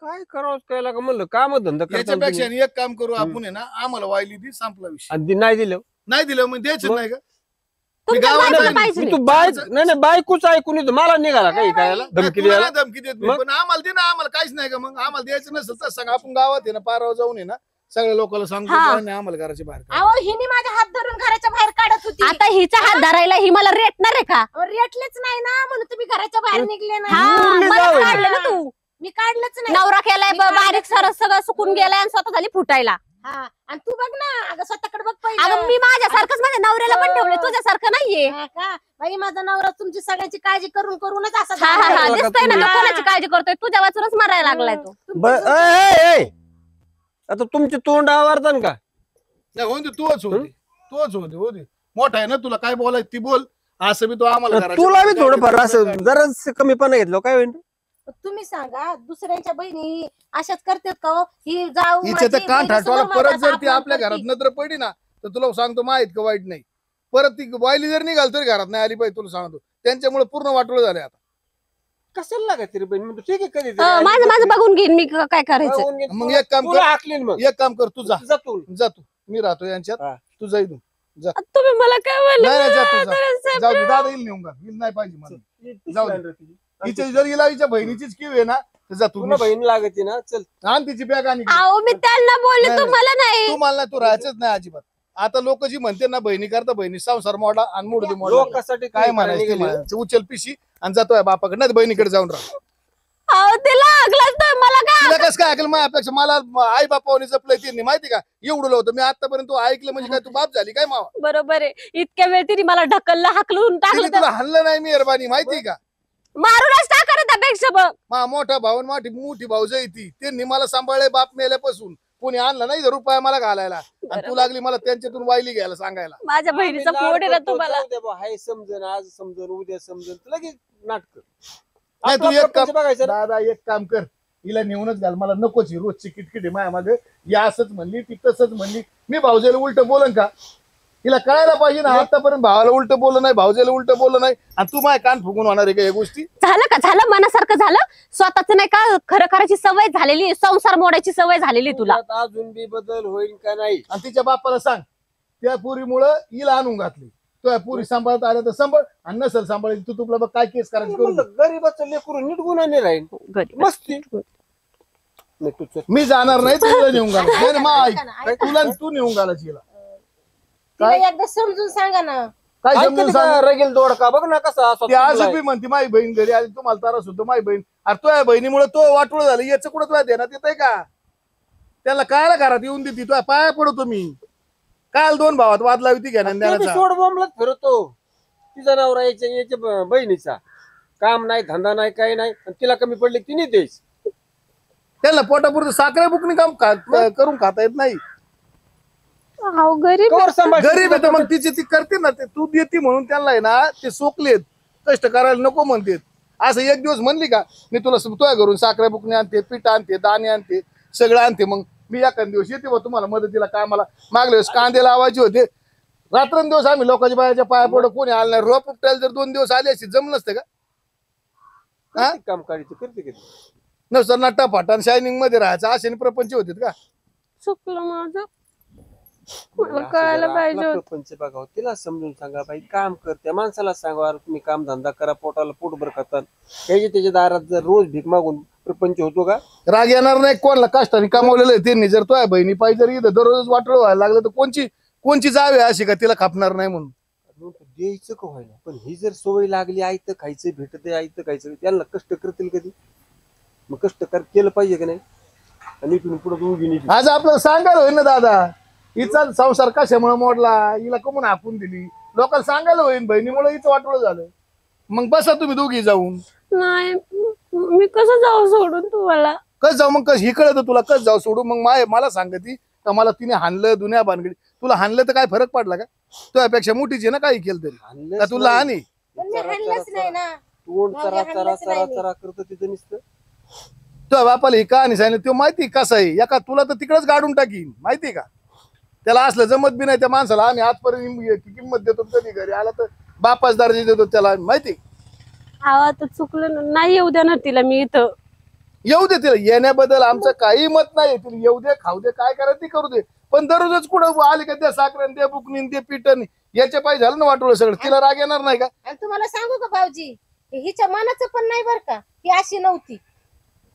Speaker 5: काय करावं काय लागा म्हणलं काम धंदा करताना
Speaker 7: याच्यापेक्षा
Speaker 5: तुम्ही.
Speaker 7: एक काम करू आपण आहे ना आम्हाला वायली ती संपला विषय
Speaker 5: आणि ती नाही दिलं
Speaker 7: नाही दिलं मग द्यायचं
Speaker 5: मग?
Speaker 7: नाही का
Speaker 2: तुमच्या
Speaker 7: गावाला
Speaker 2: बायकोला
Speaker 7: नाही,
Speaker 2: पाहिजे
Speaker 5: मग
Speaker 2: नाही.
Speaker 5: तू नाही बायकोच ऐकून येतो मला निघाला काही करायला धमकी
Speaker 7: तुला
Speaker 5: द्यायला
Speaker 7: नाही धमकी देत मी,
Speaker 5: मग?
Speaker 7: पण आम्हाला दे ना आम्हाला काहीच नाही का मग आम्हाला द्यायचं नसेल तर सांग आपण गावात आहे ना पारावर जाऊन आहे ना सगळ्या लोकांना सांगतो
Speaker 2: हा.
Speaker 7: आणि आम्हाला घराच्या बाहेर काढ.
Speaker 3: अहो हिने माझा हात धरून घराच्या बाहेर काढत होती
Speaker 2: आता हिचा हात धरायला ही मला रेटणार आहे का
Speaker 3: अहो, रेटलेच नाही ना म्हणून तुम्ही घराच्या बाहेर निघले
Speaker 2: हा
Speaker 3: ना
Speaker 5: बोलले
Speaker 2: मला
Speaker 5: जाऊ.
Speaker 2: काढलं ना तू
Speaker 3: मी काढलंच नाही
Speaker 2: नवरा केलाय
Speaker 3: मी काढलंच
Speaker 2: बारीक
Speaker 3: नाही.
Speaker 2: सरस सगळं सुकून गेलाय आणि स्वतः झाली फुटायला
Speaker 3: हा आणि तू बघ ना अगं स्वतःकडे बघ
Speaker 2: अगं
Speaker 3: पहिलं
Speaker 2: मी माझ्यासारखंच माझ्या नवऱ्याला पण ठेवले तुझ्यासारखं नाहीये
Speaker 3: हा का बाई माझा नवरा तुमची सगळ्यांची काळजी करून करूनच असा
Speaker 2: हा हा हा
Speaker 3: झालाय.
Speaker 2: दिसतोय ना तो
Speaker 3: हा.
Speaker 2: कोणाची काळजी करतोय तुझ्या वाचूनच मारायला लागलाय तो
Speaker 5: आता तुमचे तोंड आवारतात का
Speaker 7: नाही होऊन दे तूच होते होते मोठा आहे ना तुला काय बोलायचं ती बोल असं बी तो आम्हाला घराच्या
Speaker 5: तुला बी
Speaker 7: बाहेर
Speaker 5: थोडंफार
Speaker 7: काढ.
Speaker 5: असं जरा कमीपणा घेतलं काय होईल
Speaker 3: तुम्ही सांगा दुसऱ्यांच्या बहिणी अशाच करतात का हो? ही जाऊ
Speaker 7: हिच्या तर
Speaker 3: माझी
Speaker 7: कान
Speaker 3: बहीण
Speaker 7: ठाटवाला
Speaker 3: समोर
Speaker 7: परत
Speaker 3: माझा
Speaker 7: जर ती
Speaker 3: अपमान
Speaker 7: आपल्या घरात
Speaker 3: करते.
Speaker 7: नजर पडली ना तर तुला सांगतो माहित का वाईट नाही परत ती वायली जर निघाल तरी घरात नाही आली पाहिजे तुला सांगतो त्यांच्यामुळे पूर्ण वाटोळ झाले आता
Speaker 5: कशाला लागत तरी बहीण म्हणतो ठीक आहे कधी
Speaker 2: माझं माझं बघून घेईन मी काय करायचं
Speaker 7: मग एक काम
Speaker 5: तुला
Speaker 7: कर
Speaker 5: हाकलीन मग
Speaker 7: एक काम कर तू जा
Speaker 5: जा तू.
Speaker 7: जा तू मी राहतो यांच्यात
Speaker 5: हा.
Speaker 7: तू जा इथून
Speaker 2: तुम्ही मला काय
Speaker 7: नाही, नाही, जा तू, जा.
Speaker 2: म्हणलं
Speaker 7: जाऊ दे दादा येईल नेऊन का येईल नाही पाहिजे मला जाऊ दे. हिच्या जर हिला हिच्या बहिणीचीच किव आहे ना तर जा तू
Speaker 5: तुला बहीण लागते ना चल
Speaker 7: आण तिची बॅग आणि
Speaker 2: अहो मी त्यांना बोलले
Speaker 7: नाही,
Speaker 2: तुम्हाला नाही
Speaker 7: तू मला तू राहायचंच नाही अजिबात आता लोक जी म्हणते ना बहिणी करता बहिणी संसार मोडा आणि मोडते मोडा
Speaker 5: लोकांसाठी
Speaker 7: काय म्हणायचं ते म्हणायचं. उचल पिशी आणि जातोय बापाकडे नाही तर बहिणीकडे जाऊन राहा
Speaker 2: अहो ते लागलाच तर मला काय
Speaker 7: तिला कसं काय ऐकलं माझ्यापेक्षा मला आई बापावनी जपलंय त्यांनी माहिती का एवढं होतं मी आतापर्यंत तू ऐकलं म्हणजे काय तू बाप झाली काय मावा
Speaker 2: बरोबर आहे इतक्या वेळ तिने मला ढकललं हाकलून
Speaker 7: तिने
Speaker 2: टाकलं
Speaker 7: तुला हल्लं नाही मेहरबानी माहिती का
Speaker 2: मारूनच टाका त्यापेक्षा बघ
Speaker 7: मा मोठा भाऊ आणि मोठी भाऊज आहे ती त्यांनी मला सांभाळले बाप मेल्यापासून कोणी आणलं नाही रुपया मला घालायला आणि तू लागली मला त्यांच्यातून वायली घ्यायला सांगायला
Speaker 2: माझ्या बहिणीचा फोड आहे ना तुम्हाला
Speaker 5: हाय समजन आज समजन उद्या समजन लगेच नाटक
Speaker 7: नाही तू एक काम
Speaker 5: बघायचं ना.
Speaker 7: दादा एक काम कर हिला नेऊनच घाल मला नकोच ही रोजची किटकिट आहे माझ्या मागे या असंच म्हणली ती तसंच म्हणली मी भाऊजाला उलट बोलन का हिला कळायला पाहिजे ना आतापर्यंत भावाला उलट बोललं नाही भाऊजाला उलट बोललं नाही आणि तू माझ्या कान फुगून होणार आहे का या गोष्टी
Speaker 2: झालं का झालं मनासारखं झालं स्वतःच नाही का खरं करायची सवय झालेली आहे, संसार मोडायची सवय झालेली आहे तुला.
Speaker 5: त्यात अजून बी बदल होईल का नाही
Speaker 7: आणि तिच्या बापाला सांग त्या पुरीमुळं हिला आणून घातली तुझ्या पुरी सांभाळता आल्या तर सांभाळ आणि नसेल सांभाळायची तू तुला बघ काय केस करायची करून
Speaker 5: म्हणलं, गरीबाचं लेकरू नीट गुन्हाने राहील
Speaker 2: गरीब.
Speaker 5: मस्ती नाही तू चल.
Speaker 7: मी जाणार नाही तुला नेऊन घालायची तुला तू नेऊन घालायची हिला
Speaker 3: तिला एकदा समजून सांगा ना
Speaker 7: काय
Speaker 5: ऐकते
Speaker 7: समजून
Speaker 5: का
Speaker 7: सांग
Speaker 5: रगेल दोडका बघ ना कसा असा
Speaker 7: ती आज
Speaker 5: चुकलाय.
Speaker 7: बी म्हणते माझी बहीण घरी आली तुम्हाला त्रास होतो माझी बहीण अरे तुझ्या बहिणीमुळे तो वाटोळ झालं याचं कुठं तुला देण्यात येत आहे का त्याला कायला घरात येऊन देते तुझ्या पाया पडतो मी काल 2 भावात वाद लावी ती घेण्या
Speaker 5: ते बी
Speaker 7: देण्याचा
Speaker 5: सोड बोंबलत फिरतो तिचा नवरा याच्या बहिणीचा काम नाही धंदा नाही काही नाही आणि तिला कमी पडली तिने देश
Speaker 7: त्याला पोटापुरतं साखरे बुकणी काम करून खाता येत नाही
Speaker 2: अहो गरीब
Speaker 5: कवर सांभाळ
Speaker 7: गरीब आहे तर मग तिची ती करते ना ते तू देते म्हणून त्यांना आहे ना ते सोकलेत कष्ट करायला नको म्हणतेत असं एक दिवस म्हणली का मी तुला तुझ्या घरून साखरे बुकणी आणते पीठ आणते दाणे आणते सगळं आणते मग मी एखाद दिवस येते बा तुम्हाला मदतीला कामाला मागले वेळेस कांदे लावायचे होते रात्रंदिवस आम्ही लोकांच्या बायाच्या पाया पडत कोणी आलं नाही रोप उपटायला जर 2 दिवस आले असते जमलं नसतं का
Speaker 5: करते काम काढायचं करते कधी
Speaker 7: नसतं नट्टा फाटा शायनिंग मध्ये राहायचं असे प्रपंच होते का
Speaker 2: चुकलं माझं मला कळायला पाहिजे होतं.
Speaker 5: प्रपंच बघावं तिला समजून सांगा बाई काम करते माणसाला सांगा तुम्ही काम धंदा करा पोटाला पोटभर खातात त्याच्या दारात जर रोज भीक मागून प्रपंच होतो का
Speaker 7: राग येणार नाही कोणाला कष्टाने कमावलेलं आहे त्यांनी जर तो बहिणी पाहिजे जर इथं दररोज वाटलं व्हायला लागलं तर कोणची जावे अशी का तिला खापणार नाही म्हणून
Speaker 5: द्यायचं का व्हायला पण ही जर सवय लागली आयतं खायचं भेटते आयतं खायचं त्यांना कष्ट करतील कधी मग कष्ट केलं पाहिजे का नाही आणि इथून पुढे दोघी
Speaker 7: आज आपल्याला सांगायला होईल ना दादा हिचा संसार कशामुळे मोडला हिला कमून हाकून दिली लोकांना सांगायला होईल बहिणीमुळे हिचं वाटोळं झालं मग बसा तुम्ही दोघी जाऊन
Speaker 2: नाही मी कसं जाऊ सोडून तुम्हाला.
Speaker 7: कस जाऊ मग कस ही कळत तुला कस जाऊ सोडू मग मला सांगती का मला तिने हाणलं दुनिया भानगडी तुला हाणलं तर काय फरक पडला का तुझ्यापेक्षा मोठीच आहे ना काही केलं तरी का तुला हानी
Speaker 3: पण मी हाणलंच नाही ना
Speaker 5: तोंड
Speaker 3: माझ्या
Speaker 5: चरा चरा
Speaker 3: हाणलंच
Speaker 5: चरा
Speaker 3: नाही मी.
Speaker 5: चरा करत तिथं नुसतं
Speaker 7: तुझ्या बापाला ही कहाणी सांगितलं तो माहिती कसं आहे एका तुला तर तिकडच गाडून टाकीन माहिती का त्याला असलं जमत बी नाही त्या माणसाला आम्ही आजपर्यंत किंमत देतो कधी घरी आला तर बापाच दर्जा देतो त्याला माहिती
Speaker 2: आता चुकलं ना. नाही येऊ देणार तिला मी इथं.
Speaker 7: येऊ दे तिला येण्याबद्दल आमचं काही मत नाही तिला येऊ दे खाऊ दे काय करायचं ते करू दे पण दररोजच कुठं आले का त्या साखरेन ते बुकनीन ते पिटन याच्या पाहिजे झालं ना वाटवलं सगळं तिला राग येणार नाही का
Speaker 3: आणि तुम्हाला सांगू का भाऊजी हिच्या मनाचं पण नाही बर का ही अशी नव्हती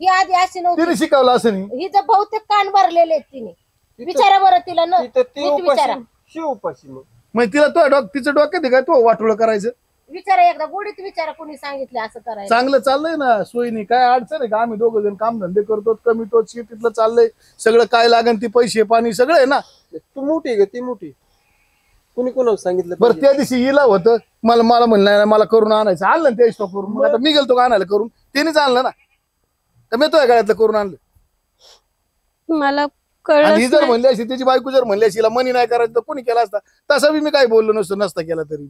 Speaker 3: ही आधी अशी
Speaker 7: तिने
Speaker 3: नव्हती
Speaker 7: शिकवलं असं नाही
Speaker 3: हिचं बहुतेक कान भरलेले आहेत तिने विचारा बरं तिला न
Speaker 5: तिथं ते
Speaker 3: नीट विचारा
Speaker 5: उपाशी शिव उपाशी मग
Speaker 7: मग तिला तो तिचं डोक्यात आहे काय तो वाटोळं करायचं
Speaker 3: विचारा एकदा गोडीत विचारा कोणी सांगितलं असं करायला
Speaker 7: चांगलं चाललंय ना सोयीनी काय अडचण आहे का आम्ही 2 जण काम धंदे करतो कमी तो शेतीतलं चाललंय सगळं काय लागेल ती पैसे पाणी सगळं आहे ना
Speaker 5: तू मोठी आहे का ती मोठी कुणी कोणाला सांगितलं
Speaker 7: बरं
Speaker 5: पाहिजे?
Speaker 7: त्या दिवशी हिला होतं मला म्हणलं मला करून आणायचं आणलं ना त्या स्टॉप करून मग आता मी गेलतो का आणायला करून त्यानेच आणलं ना तर मी तो गळ्यातलं करून आणलं
Speaker 2: मला
Speaker 7: आणि ही
Speaker 2: कळलं
Speaker 7: जर म्हणली अशी त्याची बायको जर म्हणली अशी हिला मनी नाही करायचं तर कोणी केला असता तसं बी मी काही बोललो नसता केला तरी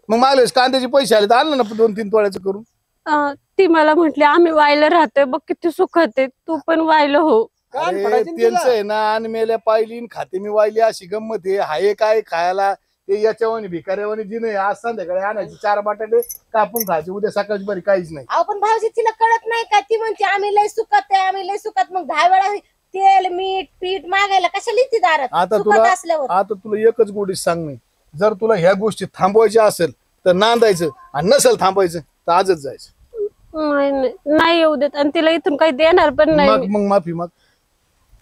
Speaker 7: मग मागले कांद्याचे पैसे आले तर आणलं ना 2-3 तोळ्याचं करून
Speaker 2: ती मला म्हटली आम्ही वायला राहतोय बघ किती सुखात आहे तू पण वायलं हो.
Speaker 5: कान
Speaker 7: अरे,
Speaker 5: पडायचे ना
Speaker 7: त्यांचं
Speaker 5: तिला.
Speaker 7: आहे ना आणि मेल्या पाहिली खाते मी वाहिली अशी गंमत आहे हाय काय खायला ते याच्यावानी भिकाऱ्यावानी जी नाही आज संध्याकाळी आणायची 4 बटाटे कापून खायचे उद्या सकाळची बरी काहीच नाही
Speaker 3: अहो पण भाऊजी तिला कळत नाही का ती म्हणते आम्ही लय सुखात आहे आम्ही लय सुखात मग 10 वेळा तेल मीठ पीठ मागायला कशाला येते दारात
Speaker 7: आता
Speaker 3: सुखात असल्यावर
Speaker 7: तुला एकच गोडी सांग नाही जर तुला ह्या गोष्टी थांबवायच्या असेल तर नांदायचं आणि नसेल थांबायचं तर आजच जायचं
Speaker 2: नाही येऊ देत आणि तिला इथून काही देणार पण नाही मी.
Speaker 7: मग माफी माग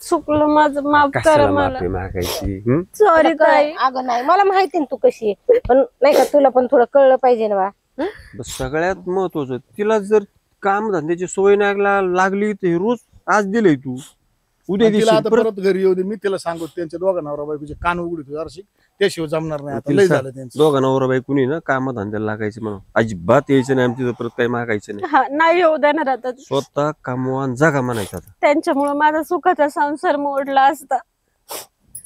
Speaker 2: चुकलं माझं माफ करा
Speaker 5: कशाला
Speaker 2: मला
Speaker 5: माफी मागायची हं?
Speaker 2: सॉरी ताई.
Speaker 3: अगं नाही मला माहिती ना तू कशी आहे पण नाही का तुला पण थोडं कळलं पाहिजे ना बा
Speaker 5: बस सगळ्यात महत्वाचं तिला जर काम धंद्याची सवय नाही लागली तर हे रोज आज दिलंय तू उद्या
Speaker 7: तिला
Speaker 5: देशील
Speaker 7: आता
Speaker 5: परत.
Speaker 7: परत घरी येऊ दे मी तिला सांगतो त्यांच्या दोघा नवरा बायकोचे कान उघडतो जराशी त्याशिवाय जमणार नाही आता
Speaker 5: तिला
Speaker 7: लय
Speaker 5: सांग,
Speaker 7: झालं त्यांचं
Speaker 5: दोघा नवरा बाई कुणी ना काम धंद्याला लागायचं म्हणून अजिबात यायचं नाही आमच्या परत काही मागायचं नाही
Speaker 2: हा नाही येऊ देणार आता
Speaker 5: स्वतः कामवा आणि जागा म्हणायचं आता
Speaker 2: त्यांच्यामुळे माझा सुखाचा संसार मोडला असता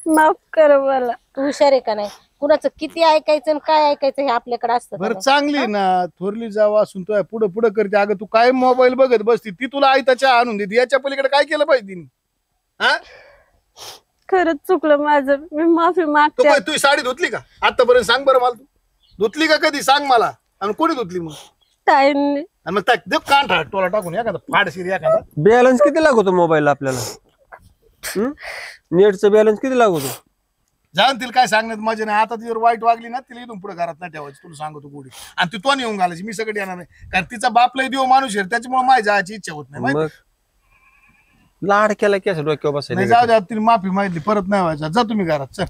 Speaker 2: माफ कर मला.
Speaker 3: तू हुशार आहे का नाही कुणाचं किती ऐकायचं आणि काय ऐकायचं हे आपल्याकडे असतं का
Speaker 7: बरं
Speaker 3: नाही?
Speaker 7: चांगली आहे ना थोरली जावा असून तो पुढे पुढे करते अगं तू काय मोबाईल बघत बसती ती तुला आयता चहा आणून देते याच्या पलीकडे काय केलं पाहिजे तिने हा
Speaker 2: खरंच चुकलं माझं, मी माफी
Speaker 7: तू
Speaker 2: मागते.
Speaker 7: काय तुझी साडी धुतली का आतापर्यंत? सांग बरं मला, तू धुतली का कधी? सांग मला. आणि कोणी धुतली मग?
Speaker 2: ताईंनी.
Speaker 7: आणि मग देव कान ठा टोला टाकून एखादा फाडशीर एखादा.
Speaker 5: बॅलन्स किती लागतो मोबाईलला आपल्याला? नेटचं बॅलन्स किती लागतो?
Speaker 7: जाण तिला काय सांगण्यात मजा नाही. आता ती जर वाईट वागली ना, तिला इथून पुढे घरात नाही ठेवायची, तुला सांगतो गोडी. आणि ती तो येऊन घालायची, मी सगळं येणार नाही. कारण तिचा बापलाही देव माणूस आहे, त्याच्यामुळे माझी जायची इच्छा होत नाही माहिती?
Speaker 5: मग लाड केला की असं डोक्यावर
Speaker 7: नाही
Speaker 5: बसायला.
Speaker 7: जाऊ द्या, तिने माफी मागितली, परत नाही व्हायचा. जा तुम्ही घरात, चल.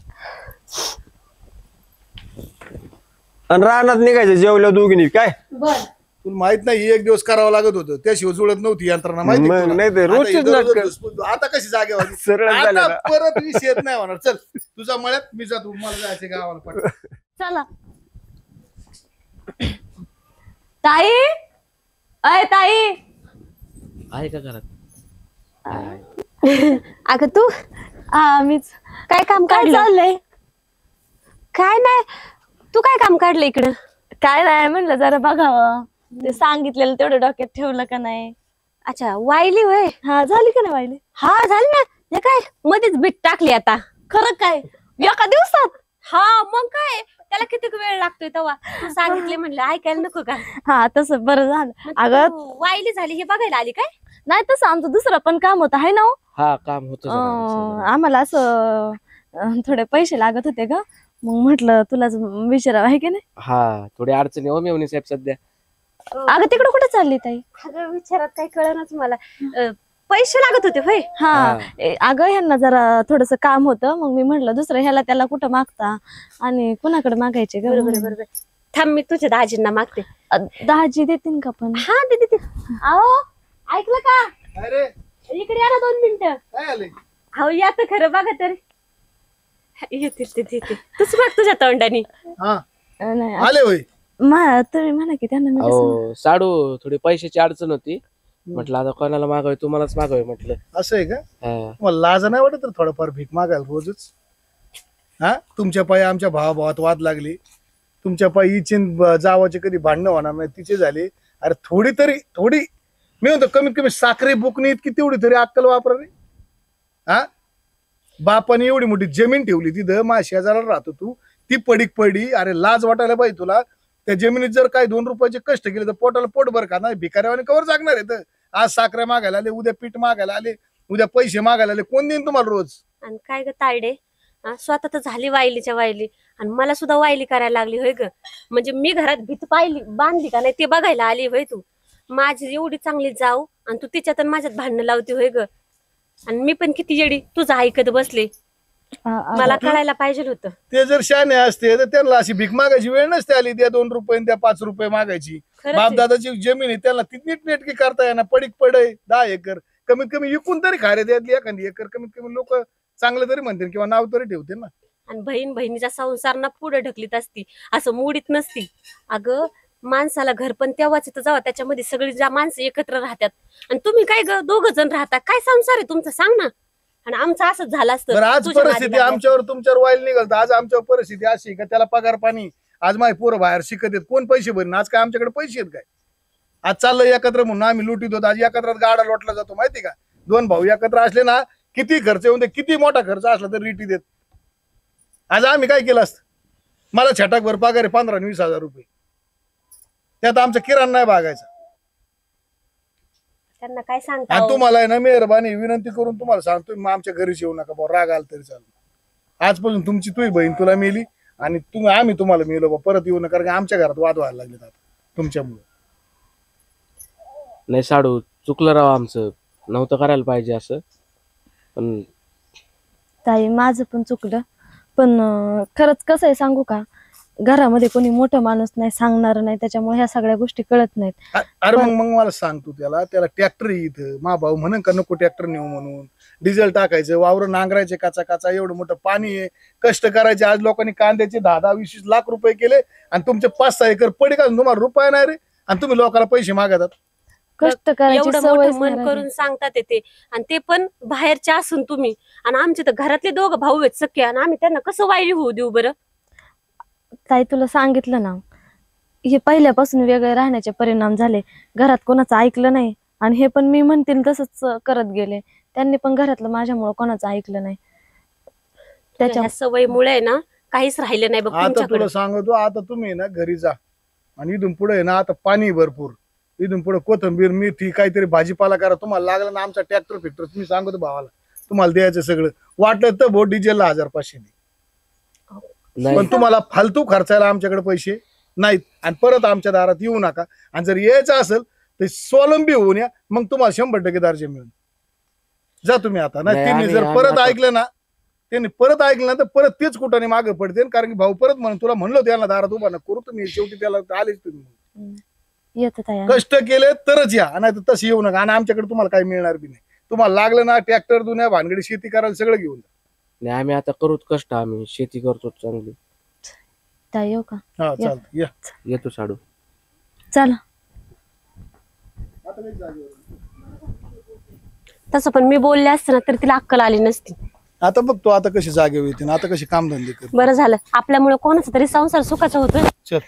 Speaker 5: आणि रानात निघायचं जेवल्या दोघींनी काय?
Speaker 7: तुला माहित नाही, एक दिवस करावं लागत होतं, त्याशिवाय जुळत नव्हती यंत्रणा माहिती
Speaker 5: मग
Speaker 7: आहे तुला?
Speaker 5: नाही ते
Speaker 7: आता
Speaker 5: रोजचीच
Speaker 7: हे दररोज
Speaker 5: नाटकं.
Speaker 7: घुसपूस. आता कशी जागेवर
Speaker 5: सरळ झालं
Speaker 7: आता
Speaker 5: ना.
Speaker 7: परत विषय येत नाही होणार. चल तुझा मळ्यात, मी जातो, मला जायचं गावाला पटकन.
Speaker 1: चला. ताई, अय ताई.
Speaker 4: आहे का घरात?
Speaker 2: अगं तू
Speaker 1: मीच.
Speaker 2: काय काम
Speaker 1: काय
Speaker 2: काढलं?
Speaker 1: चाललंय?
Speaker 2: काय नाही, तू काय काम काढलं इकडं?
Speaker 1: काय नाही, म्हणलं जरा बघावं, ते सांगितलेलं तेवढं डोक्यात ठेवलं का नाही.
Speaker 2: अच्छा, वाईली होय.
Speaker 1: हा, झाली का नाही वाहिली?
Speaker 2: हा झाली ना. हे काय मध्येच बीट टाकली आता.
Speaker 1: खरं काय? एका दिवसात?
Speaker 2: हा मग काय, त्याला किती वेळ लागतोय तेव्हा. तू सांगितले म्हणलं ऐकायला नको का?
Speaker 1: हा, तसं बरं झालं.
Speaker 2: मग
Speaker 1: अगं
Speaker 2: तू वाईली झाली हे बघायला आली काय?
Speaker 1: नाही, तसं आमचं दुसरं पण काम होतं आहे ना हो?
Speaker 4: हा, काम होतं.
Speaker 1: आम्हाला असं थोडे पैसे लागत होते का, मग म्हटलं तुलाच विचारावं, आहे की नाही?
Speaker 4: हा, थोडी अडचणी हो मेवणी साहेब सध्या.
Speaker 1: अगं तिकडे कुठे चालली ताई?
Speaker 2: अगं विचारात काय कळनाच मला. पैसे लागत होते होय?
Speaker 1: हा,
Speaker 4: हा.
Speaker 1: अगं ह्यांना जरा थोडस काम होतं, मग मी म्हटलं दुसरं ह्याला त्याला कुठं मागता आणि कुणाकडे मागायचे ग?
Speaker 2: बरोबर बरोबर. थांब मी तुझ्या दाजींना मागते.
Speaker 1: दाजी देतील का पण?
Speaker 2: हा दे. अहो ऐकलं का?
Speaker 7: अरे
Speaker 2: इकडे या ना 2 मिनिटं.
Speaker 7: काय आले?
Speaker 2: अहो या तर खरं बघा तर. येते तूच बघ तुझ्या तोंडानी.
Speaker 7: हा
Speaker 1: नाही,
Speaker 7: आले होय.
Speaker 1: तुम्ही म्हणा की त्यांना मी कसं-
Speaker 4: अहो साडू, थोडी पैशाची अडचण होती, म्हटलं आता कोणाला मागावे, तुम्हालाच मागावे म्हटलं.
Speaker 7: असं आहे का?
Speaker 4: हा.
Speaker 7: मला लाज नाही वाटत तर थोडंफार भीक मागायला रोजच? हा, तुमच्या पायी आमच्या भावाभावात वाद लागली, तुमच्या पायी इचिन जावाचे कधी भांडणं होणार नाही, तिचे झाले. अरे थोडी मी म्हणतो कमीत कमी साखरे बुकणी इतकी तेवढी तरी अक्कल वापरा रे. हा, बापाने एवढी मोठी जमीन ठेवली तिथं, माझ्या शेजाराला राहतो तू, ती पडीक पडली. अरे लाज वाटायला पाहिजे तुला. त्या जमिनीत जर काही 2 रुपयाचे कष्ट केले तर पोटाला पोट भर का? नाही भिकाऱ्यावाने कवर जागणार आहे. तर आज साखरे मागायला आले, उद्या पीठ मागायला आले, उद्या पैसे मागायला आले, कोण देईन तुम्हाला रोज?
Speaker 2: आणि काय ग तायडे, स्वतः तर झाली वायलीच्या वायली आणि मला सुद्धा वायली करायला लागली होय ग. म्हणजे मी घरात भीत बांधली का नाही ते बघायला आली होय तू. माझी एवढी चांगली जाऊ आणि तू तिच्यात आणि माझ्यात भांडणं लावते होय ग. आणि मी पण किती येडी तुझं ऐकत बसले. मला कळायला पाहिजे होतं.
Speaker 7: ते जर शाने असते तर त्यांना अशी भीक मागायची वेळ नसते आली. त्या 2 रुपये त्या 5 रुपये मागायची.
Speaker 2: खरंच आहे.
Speaker 7: बापदादाची जमीन आहे, त्याला ती नीटनेटकी करता येणार. पडीक पडय 10 एकर कमीत कमी विकून तरी खारे द्यातली एखादी एकर कमीत कमी लोक चांगलं तरी म्हणतील किंवा नाव तरी ठेवतील ना.
Speaker 2: आणि बहिणीचा संसार ना पुढे ढकलीत असती, असं मोडीत नसती. अगं माणसाला घर पण तेव्हाच येतं जेव्हा त्याच्यामध्ये सगळी ज्या माणसं एकत्र राहतात. आणि तुम्ही काय ग 2 जण राहता, काय संसार आहे तुमचा सांग ना. आणि आमचं असंच झालं असतं.
Speaker 7: बरं आज
Speaker 2: तुझ्या
Speaker 7: परिस्थिती
Speaker 2: नादी लागल्या.
Speaker 7: आमच्यावर तुमच्यावर वाईल निघाल तर आज आमच्यावर परिस्थिती अशी का त्याला पगार पाणी. आज माझे पोरं बाहेर शिकत आहेत, कोण पैसे भरून? आज काय आमच्याकडे पैसे आहेत काय? आज चाललंय एकत्र म्हणून आम्ही लुटीत होतो. आज एकत्रात गाडा लोटला जातो माहिती का? 2 भाऊ एकत्र असले ना, किती खर्च येऊन दे, किती मोठा खर्च असला तर रिटी देत. आज आम्ही काय केलं असतं? मला छटाकभर पगार आहे 15 आणि 20 हजार रुपये, त्यात आमचा किराणा नाही भागायचा.
Speaker 2: त्यांना काय सांगता
Speaker 7: आणि तुम्हाला आहे ना मेहरबानी विनंती करून तुम्हाला सांगतो, मग आमच्या घरीच येऊ नका भाऊ. राग आला तरी चालेल. आजपासून तुमची तुझी बहीण तुला मेली आणि आम्ही तुम्हाला मेलो बा. परत येऊ नका, कारण आमच्या घरात वाद व्हायला लागले आता तुमच्यामुळे.
Speaker 4: नाही साडू, चुकलं राव आमचं, नव्हतं करायला पाहिजे असं. पण
Speaker 1: ताई माझं पण चुकलं, पण खरंच कसं आहे सांगू का, घरामध्ये कोणी मोठं माणूस नाही, सांगणार नाही, त्याच्यामुळे ह्या सगळ्या गोष्टी कळत नाहीत.
Speaker 7: अरे मग मला सांग तू, त्याला ट्रॅक्टर इथं मा भाऊ म्हणून का नको ट्रॅक्टर नेऊ म्हणून, डिझेल टाकायचं, वावर नांगरायचे काचा एवढं मोठं पाणी आहे, कष्ट करायचे. आज लोकांनी कांद्याचे 10-20 लाख रुपये केले आणि तुमचे 5-6 एकर पडी का तुम्हाला रुपया नाही रे, आणि तुम्ही लोकांना पैसे मागतात.
Speaker 1: कष्ट करायची
Speaker 2: एवढं
Speaker 1: सवय
Speaker 2: मोठं मन करून सांगतात ते, आणि ते पण बाहेरचे असून तुम्ही. आणि आमचे तर घरातले 2 भाऊ आहेत सख्खे, आणि आम्ही त्यांना कसं वाईली होऊ देऊ बरं?
Speaker 1: ताई तुला सांगितलं ना, हे पहिल्यापासून वेगळे राहण्याचे परिणाम झाले. घरात कोणाचं ऐकलं नाही आणि हे पण मी म्हणतील तसंच करत गेले. त्यांनी पण घरातलं माझ्यामुळे कोणाचं ऐकलं नाही. त्याच्या
Speaker 2: ह्या सवयीमुळे ना काहीच राहिलं नाही बघ
Speaker 7: आता
Speaker 2: तुमच्याकडे.
Speaker 7: तुला सांगतो, आता तुम्ही ना घरी जा आणि इथून पुढे ना आता पाणी भरपूर, इथून पुढे कोथंबीर मेथी काहीतरी भाजीपाला करा. तुम्हाला लागलं ना आमचा ट्रॅक्टर फिक्टर तुम्ही सांगतो भावाला, तुम्हाला द्यायचं सगळं. वाटलं तर भो डिझेलला 1500 दे,
Speaker 4: नाही
Speaker 7: पण तुम्हाला फालतू खर्चायला आमच्याकडे पैसे नाहीत. आणि परत आमच्या दारात येऊ नका. आणि जर यायचं असेल तर स्वावलंबी होऊन या, मग तुम्हाला 100% दर्जा मिळून जा तुम्ही आता. नाही
Speaker 4: नाही,
Speaker 7: त्यांनी
Speaker 4: आम्ही-
Speaker 7: जर
Speaker 4: आम्ही
Speaker 7: परत
Speaker 4: आता-
Speaker 7: ऐकलं ना, त्यांनी परत ऐकलं ना तर परत तेच कुठाने मागे पडते. कारण की भाऊ परत म्हणून तुला म्हणलो त्याला दारात उभा ना करू, तुम्ही शेवटी त्याला आलेच तुम्ही.
Speaker 1: येत तयार.
Speaker 7: कष्ट केले तरच या, नाही तर तसे येऊ नका. आणि आमच्याकडे तुम्हाला काही मिळणार बी नाही. तुम्हाला लागलं ना ट्रॅक्टर दुन्या भानगडी शेती करायला सगळं घेऊन जा.
Speaker 4: नाही, आम्ही आता करूच कष्ट, आम्ही शेती करतो चांगली.
Speaker 1: ताई येऊ का?
Speaker 7: हा चालतं या.
Speaker 4: येतो साडू.
Speaker 1: चला.
Speaker 2: तसं पण मी बोलले असते ना तर तिला अक्कल आली नसती.
Speaker 7: आता बघ तू आता कशी जागे येते, आता कशी कामधंदे कर.
Speaker 2: बरं झालं आपल्यामुळे कोणाचा तरी संसार सुखाचा होतोय.
Speaker 7: चल